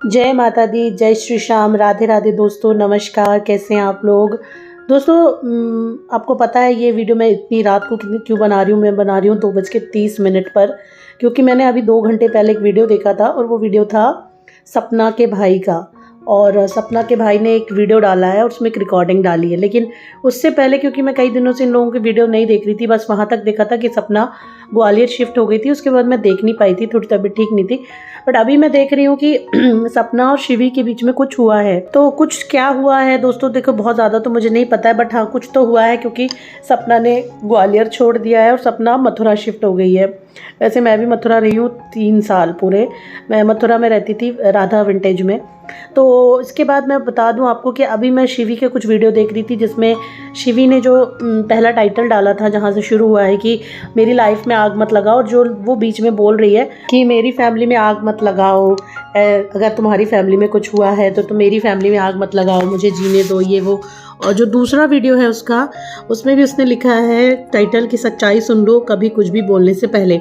जय माता दी, जय श्री श्याम, राधे राधे दोस्तों, नमस्कार। कैसे हैं आप लोग दोस्तों? आपको पता है ये वीडियो मैं इतनी रात को क्यों बना रही हूँ? मैं बना रही हूँ 2:30 पर, क्योंकि मैंने अभी 2 घंटे पहले एक वीडियो देखा था और वो वीडियो था सपना के भाई का। और सपना के भाई ने एक वीडियो डाला है और उसमें एक रिकॉर्डिंग डाली है। लेकिन उससे पहले, क्योंकि मैं कई दिनों से इन लोगों की वीडियो नहीं देख रही थी, बस वहाँ तक देखा था कि सपना ग्वालियर शिफ्ट हो गई थी। उसके बाद मैं देख नहीं पाई थी, थोड़ी तबीयत ठीक नहीं थी। बट अभी मैं देख रही हूँ कि सपना और शिवी के बीच में कुछ हुआ है। तो कुछ क्या हुआ है दोस्तों, देखो बहुत ज़्यादा तो मुझे नहीं पता है, बट हाँ कुछ तो हुआ है, क्योंकि सपना ने ग्वालियर छोड़ दिया है और सपना मथुरा शिफ्ट हो गई है। वैसे मैं भी मथुरा रही हूँ 3 साल पूरे। मैं मथुरा में रहती थी, राधा विंटेज में। तो इसके बाद मैं बता दूं आपको कि अभी मैं शिवी के कुछ वीडियो देख रही थी, जिसमें शिवी ने जो पहला टाइटल डाला था, जहां से शुरू हुआ है कि मेरी लाइफ में आग मत लगाओ, और जो वो बीच में बोल रही है कि मेरी फैमिली में आग मत लगाओ, अगर तुम्हारी फैमिली में कुछ हुआ है तो मेरी फैमिली में आग मत लगाओ, मुझे जीने दो, ये वो। और जो दूसरा वीडियो है उसका, उसमें भी उसने लिखा है टाइटल की सच्चाई सुन लो कभी कुछ भी बोलने से पहले।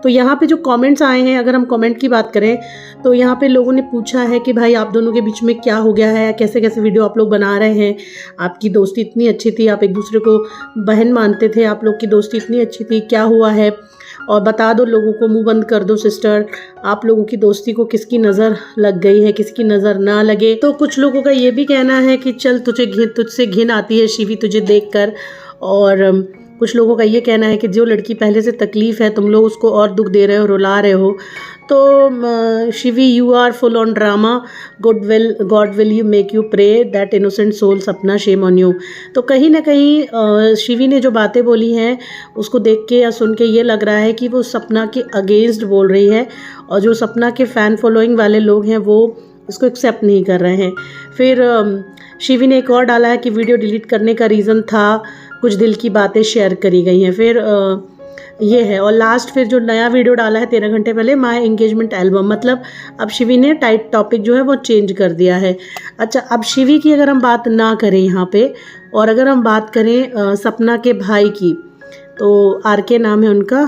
तो यहाँ पे जो कमेंट्स आए हैं, अगर हम कमेंट की बात करें तो यहाँ पे लोगों ने पूछा है कि भाई आप दोनों के बीच में क्या हो गया है, कैसे कैसे वीडियो आप लोग बना रहे हैं, आपकी दोस्ती इतनी अच्छी थी, आप एक दूसरे को बहन मानते थे, आप लोग की दोस्ती इतनी अच्छी थी, क्या हुआ है? और बता दो लोगों को, मुंह बंद कर दो सिस्टर, आप लोगों की दोस्ती को किसकी नज़र लग गई है, किसकी नज़र ना लगे। तो कुछ लोगों का ये भी कहना है कि चल तुझसे घिन आती है शिवी तुझे देखकर, और कुछ लोगों का ये कहना है कि जो लड़की पहले से तकलीफ़ है तुम लोग उसको और दुख दे रहे हो, रुला रहे हो। तो Shivi you are full on drama, god will you make you pray that innocent soul Sapna shame on you. तो कहीं ना कहीं शिवी ने जो बातें बोली हैं उसको देख के या सुन के ये लग रहा है कि वो सपना के अगेंस्ट बोल रही है, और जो सपना के फ़ैन फॉलोइंग वाले लोग हैं वो इसको एक्सेप्ट नहीं कर रहे हैं। फिर शिवी ने एक और डाला है कि वीडियो डिलीट करने का रीज़न था कुछ दिल की बातें शेयर करी गई हैं। फिर ये है, और लास्ट फिर जो नया वीडियो डाला है 13 घंटे पहले, माय एंगेजमेंट एल्बम, मतलब अब शिवी ने टॉपिक जो है वो चेंज कर दिया है। अच्छा, अब शिवी की अगर हम बात ना करें यहाँ पे, और अगर हम बात करें सपना के भाई की, तो RK नाम है उनका,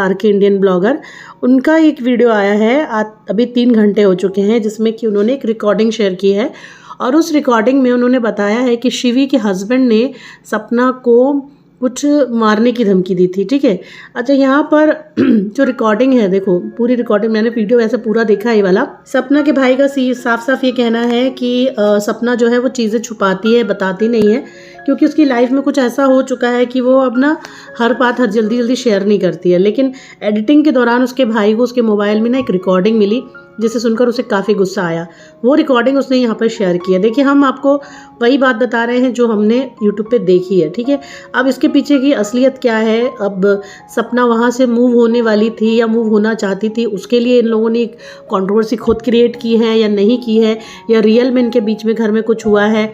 RK इंडियन ब्लॉगर, उनका एक वीडियो आया है अभी 3 घंटे हो चुके हैं, जिसमें कि उन्होंने एक रिकॉर्डिंग शेयर की है। और उस रिकॉर्डिंग में उन्होंने बताया है कि शिवी के हस्बैंड ने सपना को कुछ मारने की धमकी दी थी। ठीक है, अच्छा यहाँ पर जो रिकॉर्डिंग है, देखो पूरी रिकॉर्डिंग, मैंने वीडियो वैसे पूरा देखा है ये वाला। सपना के भाई का साफ साफ ये कहना है कि सपना जो है वो चीज़ें छुपाती है, बताती नहीं है, क्योंकि उसकी लाइफ में कुछ ऐसा हो चुका है कि वो अब ना हर बात हर जल्दी शेयर नहीं करती है। लेकिन एडिटिंग के दौरान उसके भाई को उसके मोबाइल में ना एक रिकॉर्डिंग मिली, जिसे सुनकर उसे काफ़ी गुस्सा आया। वो रिकॉर्डिंग उसने यहाँ पर शेयर की है। देखिए, हम आपको वही बात बता रहे हैं जो हमने यूट्यूब पे देखी है। ठीक है, अब इसके पीछे की असलियत क्या है? अब सपना वहाँ से मूव होने वाली थी या मूव होना चाहती थी, उसके लिए इन लोगों ने एक कंट्रोवर्सी खुद क्रिएट की है या नहीं की है, या रियल में इनके बीच में घर में कुछ हुआ है,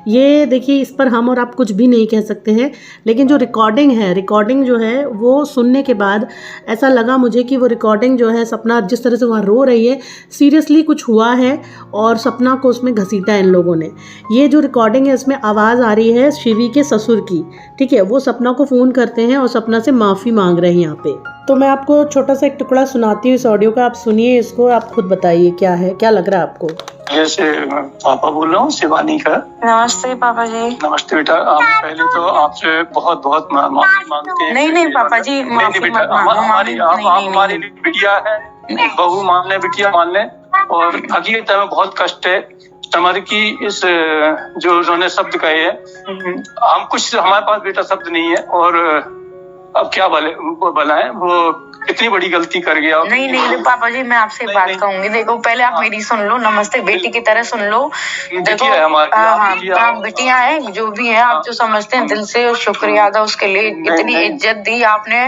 ये देखिए इस पर हम और आप कुछ भी नहीं कह सकते हैं। लेकिन जो रिकॉर्डिंग जो है वो सुनने के बाद ऐसा लगा मुझे कि वो रिकॉर्डिंग जो है, सपना जिस तरह से वहाँ रो रही है, सीरियसली कुछ हुआ है और सपना को उसमें घसीटा है इन लोगों ने। ये जो रिकॉर्डिंग है इसमें आवाज़ आ रही है शिवी के ससुर की। ठीक है, वो सपना को फ़ोन करते हैं और सपना से माफ़ी मांग रहे हैं यहाँ पे। तो मैं आपको छोटा सा एक टुकड़ा सुनाती हूँ इस ऑडियो का, आप सुनिए इसको, आप खुद बताइए क्या है, क्या लग रहा है आपको। जैसे पापा बोल रहा हूँ, शिवानी का। नमस्ते पापा जी। नमस्ते बेटा, आप पहले तो आपसे बहुत बहुत माफी मांगते हैं। नहीं पापा जी, माफी बेटा, मत मांगो। हमारी बिटिया है, बहू मान ले, बिटिया मान ले, और हकीकत में बहुत कष्ट है हमारे की इस जो उन्होंने शब्द कहे हैं। हम कुछ, हमारे पास बेटा शब्द नहीं है, और अब क्या बनाए, वो इतनी बड़ी गलती कर गया। नहीं पापा जी, मैं आपसे बात कहूंगी। देखो पहले आप मेरी सुन लो, नमस्ते बेटी की तरह सुन लो। देखो हाँ, बिटिया है जो भी है, आप जो समझते हैं दिल से, शुक्रिया अदा उसके लिए, इतनी इज्जत दी आपने।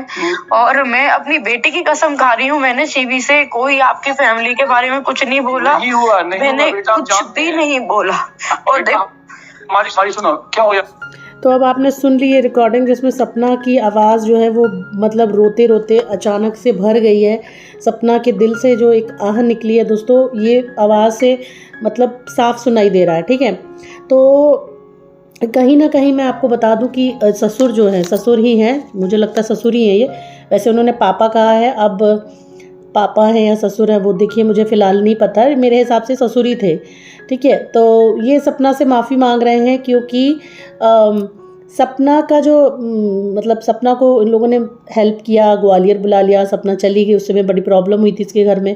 और मैं अपनी बेटी की कसम खा रही हूँ, मैंने शिवी से कोई आपकी फैमिली के बारे में कुछ नहीं बोला, मैंने कुछ भी नहीं बोला। और हमारी सुनो क्या हो। तो अब आपने सुन ली ये रिकॉर्डिंग, जिसमें सपना की आवाज़ जो है वो मतलब रोते रोते अचानक से भर गई है। सपना के दिल से जो एक आह निकली है दोस्तों, ये आवाज़ से मतलब साफ सुनाई दे रहा है। ठीक है, तो कहीं ना कहीं मैं आपको बता दूं कि ससुर जो है, ससुर ही हैं, मुझे लगता है ससुर ही हैं ये। वैसे उन्होंने पापा कहा है, अब पापा हैं या ससुर हैं वो देखिए मुझे फ़िलहाल नहीं पता, मेरे हिसाब से ससुर ही थे, ठीक है। तो ये सपना से माफ़ी मांग रहे हैं क्योंकि सपना का जो मतलब सपना को इन लोगों ने हेल्प किया, ग्वालियर बुला लिया, सपना चली गई, उस समय बड़ी प्रॉब्लम हुई थी इसके घर में,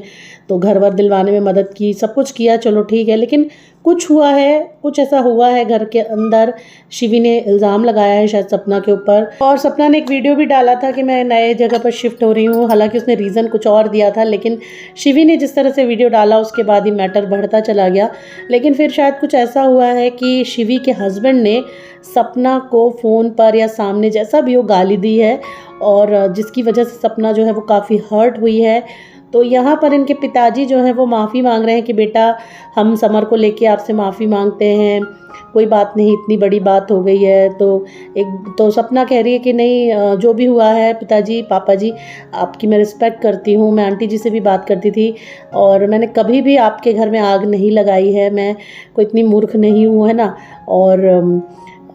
तो घर वर दिलवाने में मदद की, सब कुछ किया, चलो ठीक है। लेकिन कुछ हुआ है, कुछ ऐसा हुआ है घर के अंदर, शिवी ने इल्ज़ाम लगाया है शायद सपना के ऊपर। और सपना ने एक वीडियो भी डाला था कि मैं नए जगह पर शिफ्ट हो रही हूँ, हालांकि उसने रीज़न कुछ और दिया था, लेकिन शिवी ने जिस तरह से वीडियो डाला उसके बाद ही मैटर बढ़ता चला गया। लेकिन फिर शायद कुछ ऐसा हुआ है कि शिवी के हस्बैंड ने सपना को फ़ोन पर या सामने जैसा भी हो गाली दी है, और जिसकी वजह से सपना जो है वो काफ़ी हर्ट हुई है। तो यहाँ पर इनके पिताजी जो हैं वो माफ़ी मांग रहे हैं कि बेटा हम समर को लेके आपसे माफ़ी मांगते हैं, कोई बात नहीं, इतनी बड़ी बात हो गई है। तो सपना कह रही है कि नहीं, जो भी हुआ है पिताजी, पापा जी, आपकी मैं रिस्पेक्ट करती हूँ, मैं आंटी जी से भी बात करती थी और मैंने कभी भी आपके घर में आग नहीं लगाई है, मैं कोई इतनी मूर्ख नहीं हूँ, है ना। और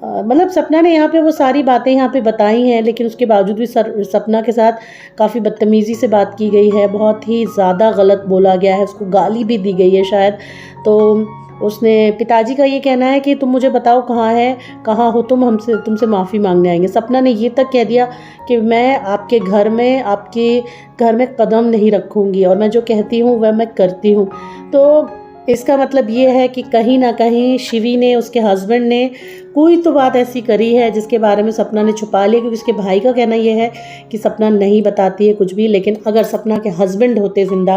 मतलब सपना ने यहाँ पे वो सारी बातें यहाँ पे बताई हैं, लेकिन उसके बावजूद भी सपना के साथ काफ़ी बदतमीज़ी से बात की गई है, बहुत ही ज़्यादा गलत बोला गया है, उसको गाली भी दी गई है शायद। तो उसने पिताजी का ये कहना है कि तुम मुझे बताओ कहाँ हो तुम, तुमसे माफ़ी मांगने आएंगे। सपना ने ये तक कह दिया कि मैं आपके घर में कदम नहीं रखूँगी और मैं जो कहती हूँ वह मैं करती हूँ। तो इसका मतलब ये है कि कहीं ना कहीं शिवी ने, उसके हस्बैंड ने कोई तो बात ऐसी करी है जिसके बारे में सपना ने छुपा लिया, क्योंकि उसके भाई का कहना ये है कि सपना नहीं बताती है कुछ भी। लेकिन अगर सपना के हस्बैंड होते ज़िंदा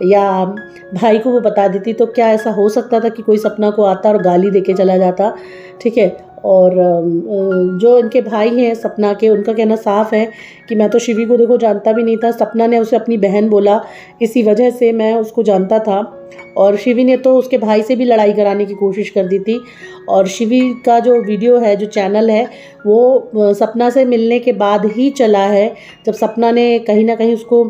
या भाई को वो बता देती तो क्या ऐसा हो सकता था कि कोई सपना को आता और गाली देके चला जाता, ठीक है। और जो इनके भाई हैं सपना के, उनका कहना साफ है कि मैं तो शिवी को देखो जानता भी नहीं था, सपना ने उसे अपनी बहन बोला, इसी वजह से मैं उसको जानता था। और शिवी ने तो उसके भाई से भी लड़ाई कराने की कोशिश कर दी थी। और शिवी का जो वीडियो है, जो चैनल है, वो सपना से मिलने के बाद ही चला है, जब सपना ने कहीं ना कहीं उसको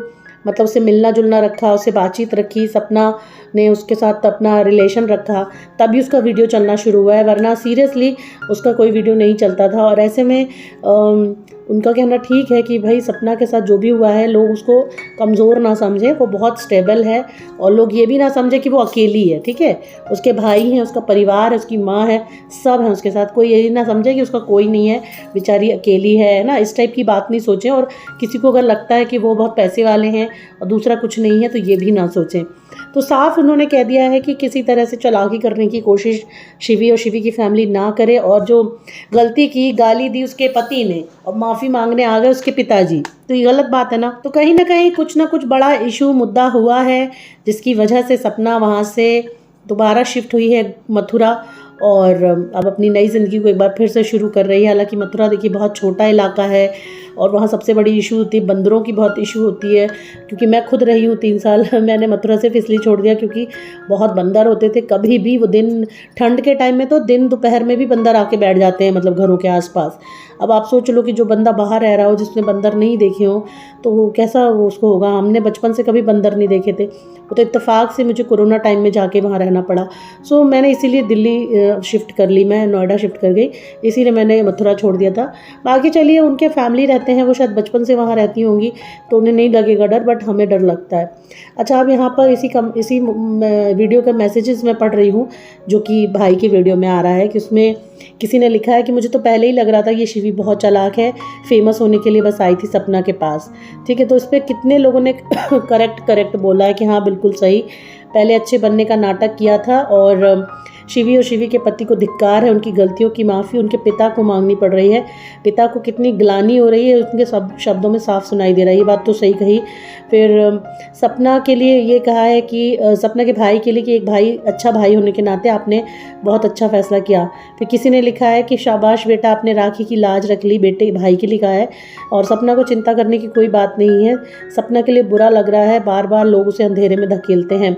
मतलब उससे मिलना जुलना रखा, उससे बातचीत रखी, सपना ने उसके साथ अपना रिलेशन रखा, तभी उसका वीडियो चलना शुरू हुआ है, वरना सीरियसली उसका कोई वीडियो नहीं चलता था। और ऐसे में उनका कहना ठीक है कि भाई सपना के साथ जो भी हुआ है, लोग उसको कमज़ोर ना समझें, वो बहुत स्टेबल है, और लोग ये भी ना समझें कि वो अकेली है, ठीक है। उसके भाई हैं, उसका परिवार है, उसकी माँ है, सब हैं उसके साथ, कोई ये ना समझे कि उसका कोई नहीं है, बेचारी अकेली है ना, इस टाइप की बात नहीं सोचें। और किसी को अगर लगता है कि वो बहुत पैसे वाले हैं और दूसरा कुछ नहीं है, तो ये भी ना सोचें। तो साफ उन्होंने कह दिया है कि किसी तरह से चालाकी करने की कोशिश शिवी और शिवी की फैमिली ना करे, और जो गलती की, गाली दी उसके पति ने और माफ़ी मांगने आ गए उसके पिताजी, तो ये गलत बात है ना। तो कहीं ना कुछ बड़ा इशू, मुद्दा हुआ है, जिसकी वजह से सपना वहाँ से दोबारा शिफ्ट हुई है मथुरा, और अब अपनी नई ज़िंदगी को एक बार फिर से शुरू कर रही है। हालांकि मथुरा देखिए बहुत छोटा इलाका है, और वहाँ सबसे बड़ी इशू होती है बंदरों की, बहुत इशू होती है, क्योंकि मैं खुद रही हूँ 3 साल। मैंने मथुरा सिर्फ इसलिए छोड़ दिया क्योंकि बहुत बंदर होते थे, कभी भी वो दिन, ठंड के टाइम में तो दिन दोपहर में भी बंदर आके बैठ जाते हैं, मतलब घरों के आसपास। अब आप सोच लो कि जो बंदा बाहर रह रहा हो, जिसने बंदर नहीं देखे हो, तो वो कैसा उसको होगा। हमने बचपन से कभी बंदर नहीं देखे थे, वो तो इत्तेफाक से मुझे कोरोना टाइम में जाके वहाँ रहना पड़ा। सो मैंने इसीलिए दिल्ली शिफ्ट कर ली, मैं नोएडा शिफ्ट कर गई, इसीलिए मैंने मथुरा छोड़ दिया था। बाकी चलिए, उनके फैमिली रहते हैं, वो शायद बचपन से वहाँ रहती होंगी, तो उन्हें नहीं लगेगा डर, बट हमें डर लगता है। अच्छा, अब यहाँ पर इसी वीडियो के मैसेजेस मैं पढ़ रही हूँ, जो कि भाई की वीडियो में आ रहा है, कि उसमें किसी ने लिखा है कि मुझे तो पहले ही लग रहा था ये शिवी बहुत चालाक है, फेमस होने के लिए बस आई थी सपना के पास, ठीक है। तो इस पर कितने लोगों ने करेक्ट बोला है कि हाँ बिल्कुल सही, पहले अच्छे बनने का नाटक किया था, और शिवी और शिवी के पति को धिक्कार है, उनकी गलतियों की माफ़ी उनके पिता को मांगनी पड़ रही है। पिता को कितनी ग्लानि हो रही है, उनके सब शब्दों में साफ सुनाई दे रहा है, ये बात तो सही कही। फिर सपना के लिए ये कहा है कि सपना के भाई के लिए कि एक भाई, अच्छा भाई होने के नाते आपने बहुत अच्छा फैसला किया। फिर किसी ने लिखा है कि शाबाश बेटा, आपने राखी की लाज रख ली, बेटे भाई के लिए कहा है। और सपना को चिंता करने की कोई बात नहीं है, सपना के लिए बुरा लग रहा है, बार बार लोग उसे अंधेरे में धकेलते हैं।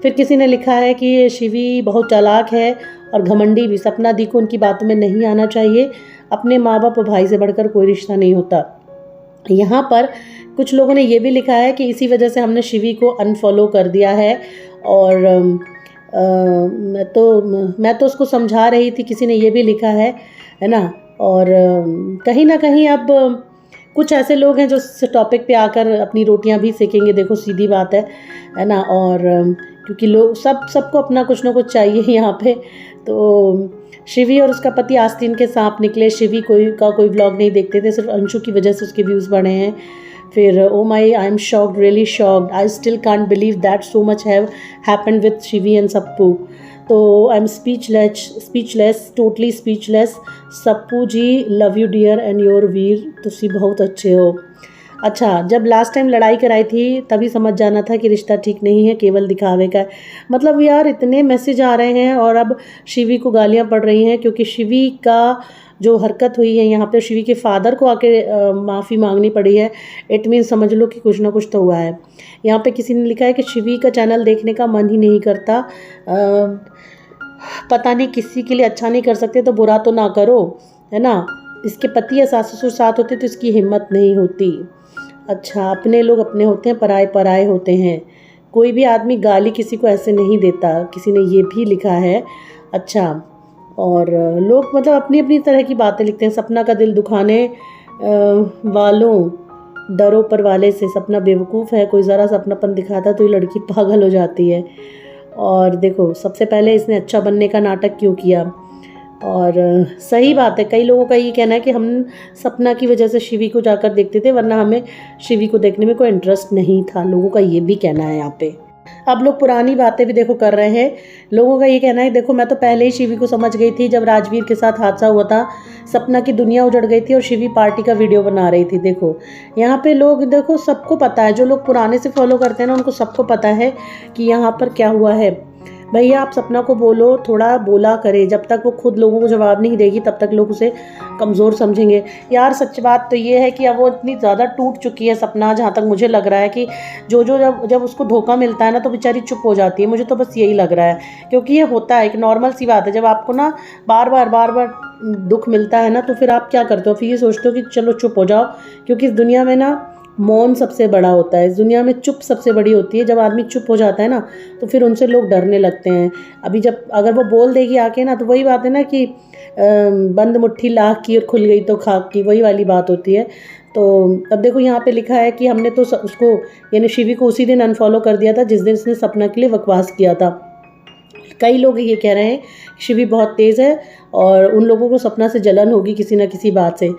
फिर किसी ने लिखा है कि शिवी बहुत चालाक है और घमंडी भी, सपना दी को उनकी बातों में नहीं आना चाहिए, अपने माँ बाप और भाई से बढ़कर कोई रिश्ता नहीं होता। यहाँ पर कुछ लोगों ने ये भी लिखा है कि इसी वजह से हमने शिवी को अनफॉलो कर दिया है, और मैं तो उसको समझा रही थी, किसी ने ये भी लिखा है ना। और कहीं ना कहीं अब कुछ ऐसे लोग हैं जो इस टॉपिक पे आकर अपनी रोटियां भी सेकेंगे, देखो सीधी बात है ना। और क्योंकि लोग सबको अपना कुछ ना कुछ चाहिए यहाँ पे। तो शिवी और उसका पति आस्तीन के सांप निकले। शिवी कोई व्लॉग नहीं देखते थे, सिर्फ अंशु की वजह से उसके व्यूज़ बढ़े हैं। फिर oh my, I am shocked, really shocked, I still can't believe that so much have happened with Shivi and Sappu. तो I am speechless, totally speechless. Sappu ji love you dear and your Veer, तुसी बहुत अच्छे हो। अच्छा, जब लास्ट टाइम लड़ाई कराई थी तभी समझ जाना था कि रिश्ता ठीक नहीं है, केवल दिखावे का है। मतलब यार इतने मैसेज आ रहे हैं और अब शिवी को गालियां पड़ रही हैं क्योंकि शिवी का जो हरकत हुई है यहाँ पे, शिवी के फादर को आके माफ़ी मांगनी पड़ी है। इट मीन समझ लो कि कुछ ना कुछ तो हुआ है। यहाँ पे किसी ने लिखा है कि शिवी का चैनल देखने का मन ही नहीं करता, पता नहीं किसी के लिए अच्छा नहीं कर सकते तो बुरा तो ना करो, है ना। इसके पति या सास ससुर साथ होते तो इसकी हिम्मत नहीं होती। अच्छा, अपने लोग अपने होते हैं, पराए पराए होते हैं। कोई भी आदमी गाली किसी को ऐसे नहीं देता, किसी ने ये भी लिखा है। अच्छा, और लोग मतलब अपनी अपनी तरह की बातें लिखते हैं। सपना का दिल दुखाने वालों डरो पर वाले से, सपना बेवकूफ़ है, कोई ज़रा सा अपनापन दिखाता तो ये लड़की पागल हो जाती है। और देखो, सबसे पहले इसने अच्छा बनने का नाटक क्यों किया। और सही बात है, कई लोगों का ये कहना है कि हम सपना की वजह से शिवी को जाकर देखते थे, वरना हमें शिवी को देखने में कोई इंटरेस्ट नहीं था। लोगों का ये भी कहना है यहाँ पे। अब लोग पुरानी बातें भी देखो कर रहे हैं। लोगों का ये कहना है, देखो मैं तो पहले ही शिवी को समझ गई थी जब राजवीर के साथ हादसा हुआ था। सपना की दुनिया उजड़ गई थी और शिवी पार्टी का वीडियो बना रही थी। देखो यहाँ पे लोग, देखो सबको पता है, जो लोग पुराने से फॉलो करते हैं ना उनको सबको पता है कि यहाँ पर क्या हुआ है। भैया आप सपना को बोलो, थोड़ा बोला करे। जब तक वो खुद लोगों को जवाब नहीं देगी तब तक लोग उसे कमज़ोर समझेंगे। यार सच बात तो ये है कि अब वो इतनी ज़्यादा टूट चुकी है सपना, जहाँ तक मुझे लग रहा है कि जब उसको धोखा मिलता है ना तो बेचारी चुप हो जाती है। मुझे तो बस यही लग रहा है, क्योंकि ये होता है, एक नॉर्मल सी बात है। जब आपको ना बार बार दुख मिलता है ना तो फिर आप क्या करते हो, फिर ये सोचते हो कि चलो चुप हो जाओ। क्योंकि इस दुनिया में ना मौन सबसे बड़ा होता है, इस दुनिया में चुप सबसे बड़ी होती है। जब आदमी चुप हो जाता है ना तो फिर उनसे लोग डरने लगते हैं। अभी जब अगर वो बोल देगी आके ना तो वही बात है ना कि बंद मुट्ठी लाख की और खुल गई तो खाक की, वही वाली बात होती है। तो अब देखो यहाँ पे लिखा है कि हमने तो उसको यानी शिवी को उसी दिन अनफॉलो कर दिया था जिस दिन उसने सपना के लिए बकवास किया था। कई लोग ये कह रहे हैं शिवी बहुत तेज़ है और उन लोगों को सपना से जलन होगी किसी ना किसी बात से।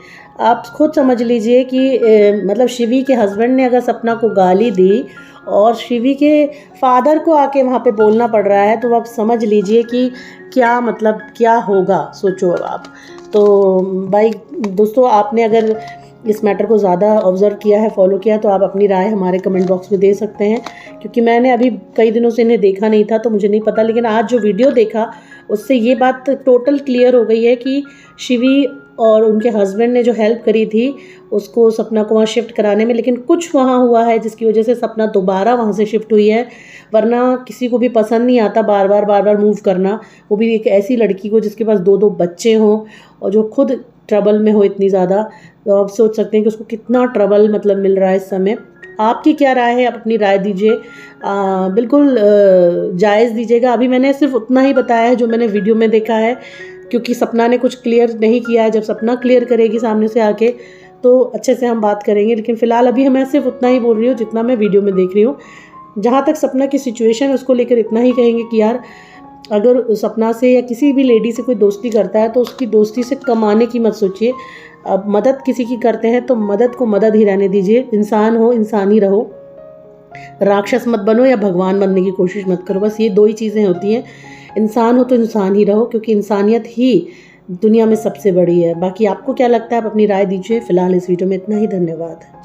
आप खुद समझ लीजिए कि मतलब शिवी के हस्बैंड ने अगर सपना को गाली दी और शिवी के फादर को आके वहाँ पे बोलना पड़ रहा है, तो आप समझ लीजिए कि क्या मतलब क्या होगा। सोचो अब आप। तो भाई दोस्तों, आपने अगर इस मैटर को ज़्यादा ऑब्ज़र्व किया है, फॉलो किया, तो आप अपनी राय हमारे कमेंट बॉक्स में दे सकते हैं। क्योंकि मैंने अभी कई दिनों से इन्हें देखा नहीं था तो मुझे नहीं पता, लेकिन आज जो वीडियो देखा उससे ये बात टोटल क्लियर हो गई है कि शिवी और उनके हस्बैंड ने जो हेल्प करी थी उसको सपना को वहाँ शिफ्ट कराने में, लेकिन कुछ वहाँ हुआ है जिसकी वजह से सपना दोबारा वहाँ से शिफ्ट हुई है। वरना किसी को भी पसंद नहीं आता बार बार मूव करना, वो भी एक ऐसी लड़की को जिसके पास 2 बच्चे हों और जो खुद ट्रबल में हो इतनी ज़्यादा। तो आप सोच सकते हैं कि उसको कितना ट्रबल मतलब मिल रहा है इस समय। आपकी क्या राय है, आप अपनी राय दीजिए, बिल्कुल जायज़ दीजिएगा। अभी मैंने सिर्फ उतना ही बताया है जो मैंने वीडियो में देखा है, क्योंकि सपना ने कुछ क्लियर नहीं किया है। जब सपना क्लियर करेगी सामने से आके तो अच्छे से हम बात करेंगे, लेकिन फ़िलहाल अभी मैं सिर्फ उतना ही बोल रही हूँ जितना मैं वीडियो में देख रही हूँ। जहाँ तक सपना की सिचुएशन है उसको लेकर इतना ही कहेंगे कि यार अगर सपना से या किसी भी लेडी से कोई दोस्ती करता है तो उसकी दोस्ती से कमाने की मत सोचिए। अब मदद किसी की करते हैं तो मदद को मदद ही रहने दीजिए। इंसान हो, इंसान ही रहो, राक्षस मत बनो या भगवान बनने की कोशिश मत करो। बस ये 2 ही चीज़ें होती हैं। इंसान हो तो इंसान ही रहो, क्योंकि इंसानियत ही दुनिया में सबसे बड़ी है। बाकी आपको क्या लगता है, आप अपनी राय दीजिए। फ़िलहाल इस वीडियो में इतना ही। धन्यवाद।